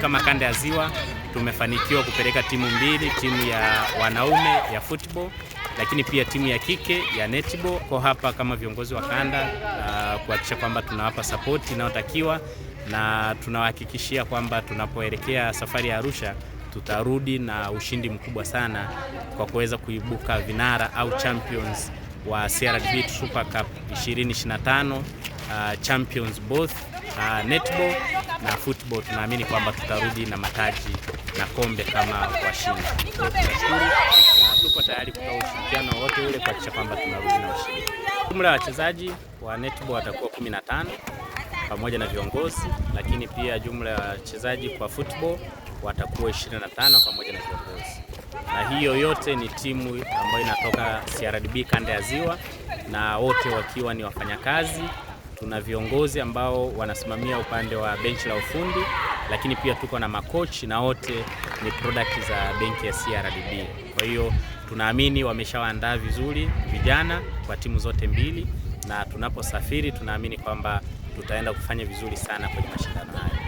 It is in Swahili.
Kama kanda ya Ziwa tumefanikiwa kupeleka timu mbili, timu ya wanaume ya football, lakini pia timu ya kike ya netball. Kwa hapa kama viongozi wa kanda kuhakikisha kwamba tunawapa support inayotakiwa, na tunawahakikishia kwamba tunapoelekea safari ya Arusha tutarudi na ushindi mkubwa sana kwa kuweza kuibuka vinara au champions wa CRDB Super Cup 2025, champions both netball na football. Tunaamini kwamba tutarudi na mataji na kombe kama washindi. Tunashukuru na tupo tayari kutoa ushirikiano wote ule kuhakikisha kwamba tunarudi na ushindi. Jumla ya wachezaji wa netball watakuwa 15 pamoja na viongozi, lakini pia jumla ya wachezaji kwa football watakuwa 25 pamoja na viongozi. Na hiyo yote ni timu ambayo inatoka CRDB kanda ya Ziwa, na wote wakiwa ni wafanyakazi. Tuna viongozi ambao wanasimamia upande wa benchi la ufundi, lakini pia tuko na makochi na wote ni product za benki ya CRDB. Kwa hiyo tunaamini wameshawaandaa vizuri vijana kwa timu zote mbili, na tunaposafiri tunaamini kwamba tutaenda kufanya vizuri sana kwenye mashindano haya.